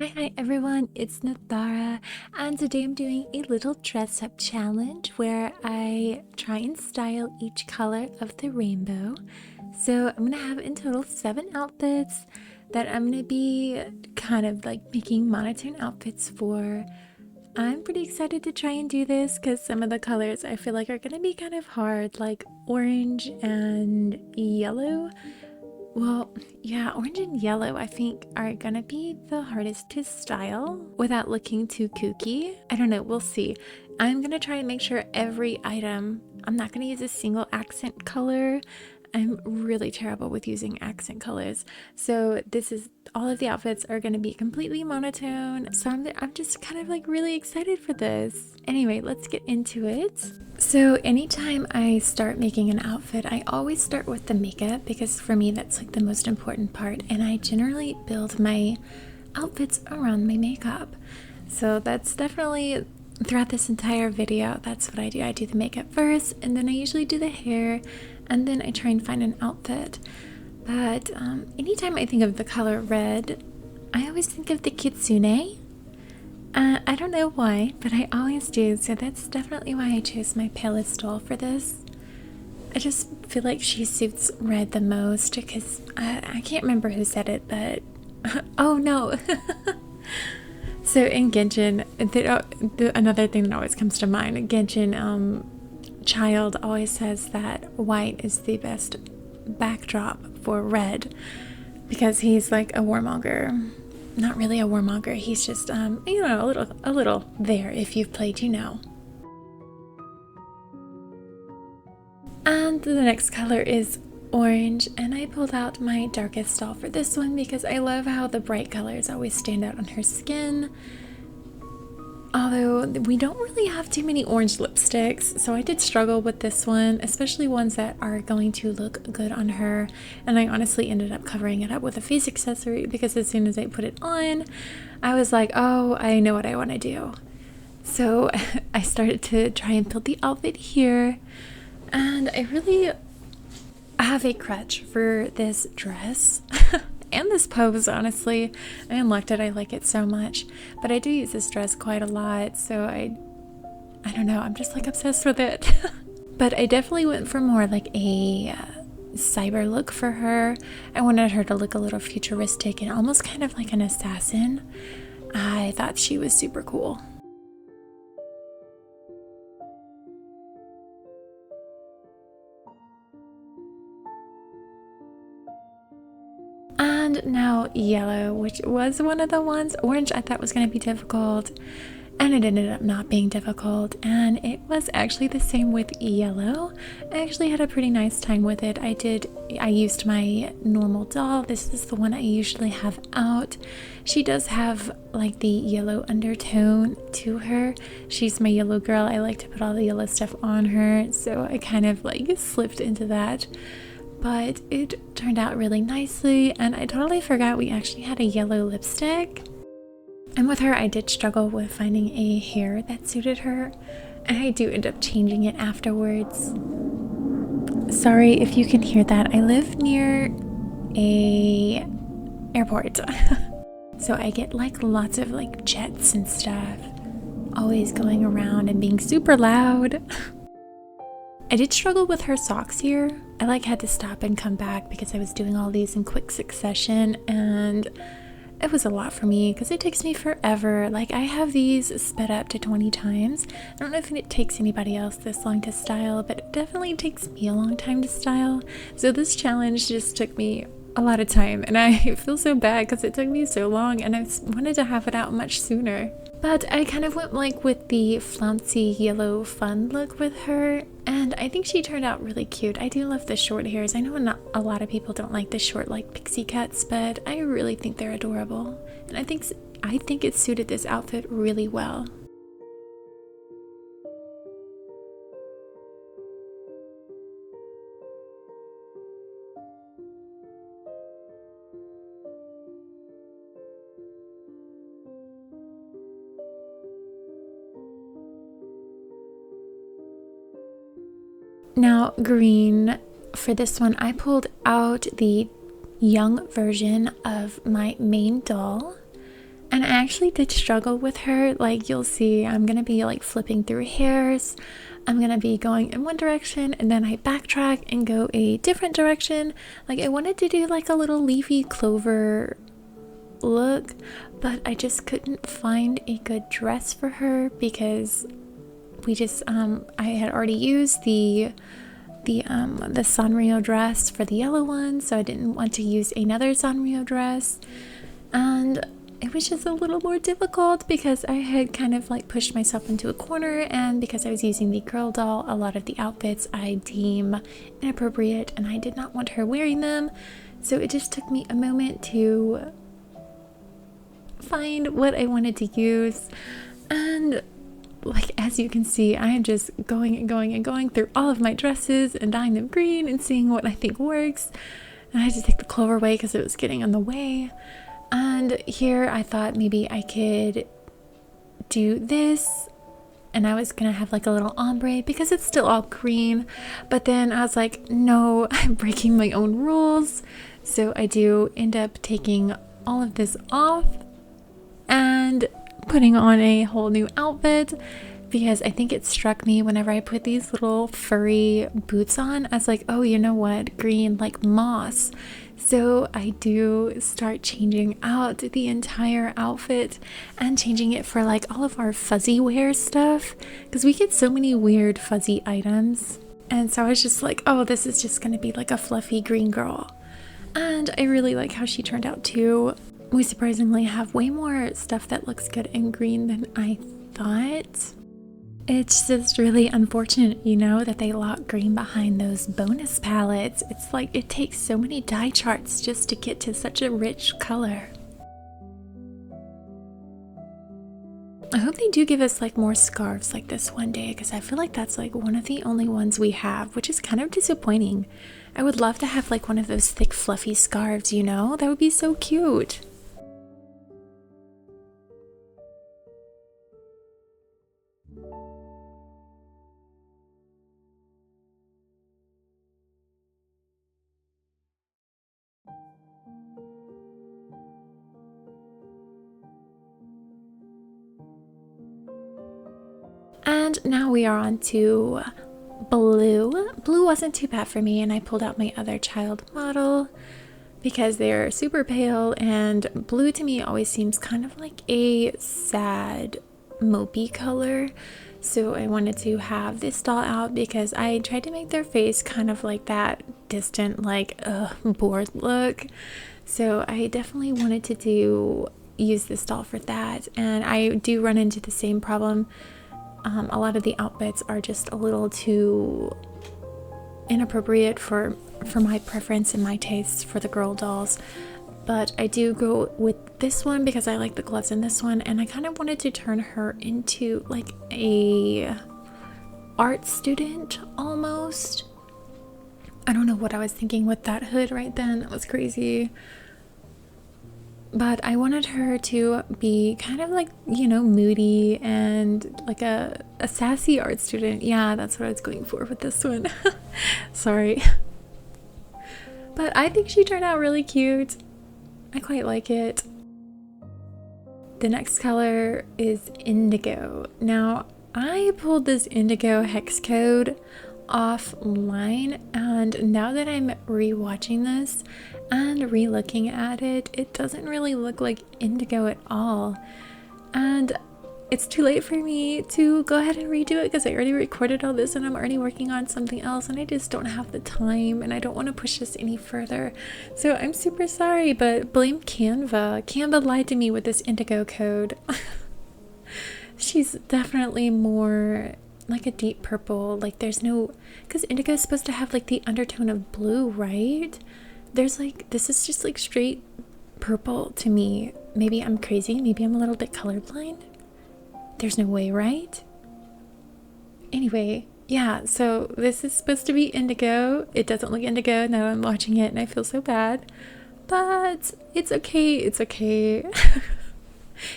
Hi everyone, it's Nathara, and today I'm doing a little dress up challenge where I try and style each color of the rainbow. So I'm gonna have in total 7 outfits that I'm gonna be kind of like making monotone outfits for. I'm pretty excited to try and do this because some of the colors I feel like are gonna be kind of hard, like orange and yellow. Well, yeah, orange and yellow I think are gonna be the hardest to style without looking too kooky. I don't know, we'll see. I'm gonna try and make sure every item, I'm not gonna use a single accent color. I'm really terrible with using accent colors. So all of the outfits are going to be completely monotone. So I'm just kind of like really excited for this. Anyway, let's get into it. So anytime I start making an outfit, I always start with the makeup because for me that's like the most important part. And I generally build my outfits around my makeup. So that's definitely throughout this entire video, that's what I do. I do the makeup first, and then I usually do the hair, and then I try and find an outfit. But anytime I think of the color red, I always think of the kitsune. I don't know why, but I always do, so that's definitely why I chose my palest doll for this. I just feel like she suits red the most because I can't remember who said it, but oh no. So in Genshin, another thing that always comes to mind, Genshin Child always says that white is the best backdrop for red because he's like a warmonger. Not really a warmonger, he's just you know, a little there if you've played, you know. And the next color is orange, and I pulled out my darkest doll for this one because I love how the bright colors always stand out on her skin. Although we don't really have too many orange lipsticks, so I did struggle with this one, especially ones that are going to look good on her. And I honestly ended up covering it up with a face accessory because as soon as I put it on, I was like, oh, I know what I want to do. So I started to try and build the outfit here, and I really have a crutch for this dress and this pose. Honestly, I unlocked it. I like it so much, but I do use this dress quite a lot, so I don't know, I'm just like obsessed with it. But I definitely went for more like a cyber look for her. I wanted her to look a little futuristic and almost kind of like an assassin. I thought she was super cool. And now yellow, which was one of the ones. Orange I thought was going to be difficult, and it ended up not being difficult, and it was actually the same with yellow. I actually had a pretty nice time with it. I used my normal doll. This is the one I usually have out. She does have like the yellow undertone to her. She's my yellow girl. I like to put all the yellow stuff on her, so I kind of like slipped into that. But it turned out really nicely, and I totally forgot we actually had a yellow lipstick. And with her, I did struggle with finding a hair that suited her, and I do end up changing it afterwards. Sorry if you can hear that. I live near a airport, so I get like lots of like jets and stuff always going around and being super loud. I did struggle with her socks here. I like had to stop and come back because I was doing all these in quick succession, and it was a lot for me because it takes me forever. Like I have these sped up to 20 times. I don't know if it takes anybody else this long to style, but it definitely takes me a long time to style. So this challenge just took me a lot of time, and I feel so bad because it took me so long and I wanted to have it out much sooner. But I kind of went like with the flouncy yellow fun look with her, and I think she turned out really cute. I do love the short hairs. I know not a lot of people don't like the short like pixie cuts, but I really think they're adorable, and I think it suited this outfit really well. Now green, for this one I pulled out the young version of my main doll, and I actually did struggle with her. Like, you'll see, I'm gonna be like flipping through hairs. I'm gonna be going in one direction and then I backtrack and go a different direction. Like, I wanted to do like a little leafy clover look, but I just couldn't find a good dress for her because we just I had already used the Sanrio dress for the yellow one, so I didn't want to use another Sanrio dress, and it was just a little more difficult because I had kind of like pushed myself into a corner, and because I was using the girl doll, a lot of the outfits I deem inappropriate and I did not want her wearing them, so it just took me a moment to find what I wanted to use. And like, as you can see, I am just going and going and going through all of my dresses and dyeing them green and seeing what I think works. And I had to take the clover away because it was getting in the way. And here I thought maybe I could do this, and I was gonna have like a little ombre because it's still all green, but then I was like, no, I'm breaking my own rules. So I do end up taking all of this off and putting on a whole new outfit, because I think it struck me whenever I put these little furry boots on, I was like, oh, you know what, green like moss. So I do start changing out the entire outfit and changing it for like all of our fuzzy wear stuff, because we get so many weird fuzzy items. And so I was just like, oh, this is just gonna be like a fluffy green girl. And I really like how she turned out too. We surprisingly have way more stuff that looks good in green than I thought. It's just really unfortunate, you know, that they lock green behind those bonus palettes. It's like it takes so many dye charts just to get to such a rich color. I hope they do give us like more scarves like this one day, because I feel like that's like one of the only ones we have, which is kind of disappointing. I would love to have like one of those thick fluffy scarves, you know? That would be so cute. And now we are on to blue. Blue wasn't too bad for me, and I pulled out my other child model because they're super pale, and blue to me always seems kind of like a sad mopey color. So I wanted to have this doll out because I tried to make their face kind of like that distant, like bored look. So I definitely wanted to use this doll for that, and I do run into the same problem. A lot of the outfits are just a little too inappropriate for my preference and my tastes for the girl dolls, but I do go with this one because I like the gloves in this one, and I kind of wanted to turn her into like a art student almost. I don't know what I was thinking with that hood right then. That was crazy. But I wanted her to be kind of like, you know, moody and like a sassy art student. Yeah, that's what I was going for with this one. Sorry. But I think she turned out really cute. I quite like it. The next color is indigo. Now, I pulled this indigo hex code offline, and now that I'm rewatching this and re-looking at it, it doesn't really look like indigo at all, and it's too late for me to go ahead and redo it because I already recorded all this and I'm already working on something else, and I just don't have the time and I don't want to push this any further. So I'm super sorry, but blame Canva. Canva lied to me with this indigo code. She's definitely more like a deep purple. Like, there's no, because indigo is supposed to have like the undertone of blue, right? There's like, this is just like straight purple to me. Maybe I'm crazy, maybe I'm a little bit colorblind. There's no way, right? Anyway, yeah, so this is supposed to be indigo. It doesn't look indigo now I'm watching it and I feel so bad, but it's okay, it's okay.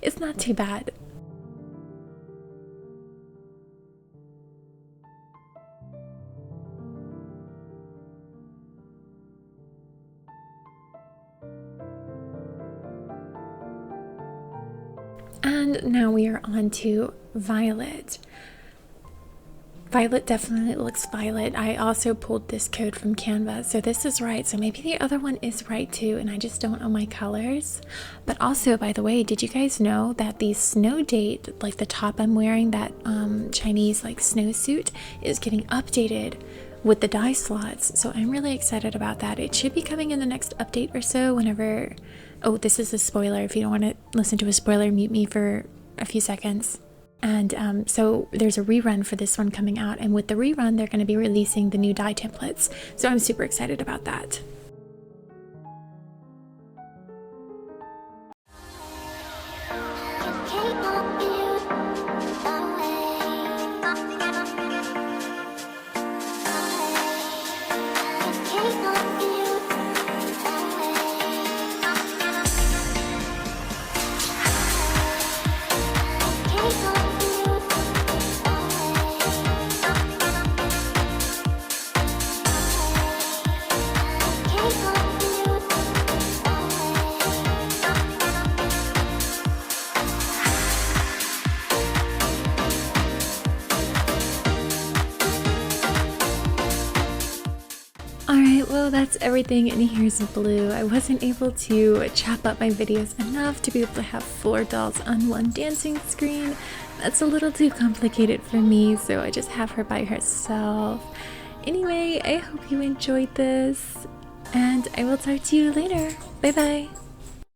It's not too bad. And now we are on to Violet. Violet definitely looks violet. I also pulled this code from Canva, so this is right. So maybe the other one is right too, and I just don't know my colors. But also, by the way, did you guys know that the snow date, like the top I'm wearing, that Chinese like snowsuit, is getting updated with the dye slots? So I'm really excited about that. It should be coming in the next update or so whenever... Oh, this is a spoiler. If you don't want to listen to a spoiler, mute me for a few seconds. And so there's a rerun for this one coming out, and with the rerun they're going to be releasing the new dye templates, so I'm super excited about that. Alright, well that's everything in Here's Blue. I wasn't able to chop up my videos enough to be able to have 4 dolls on one dancing screen. That's a little too complicated for me, so I just have her by herself. Anyway, I hope you enjoyed this, and I will talk to you later. Bye bye!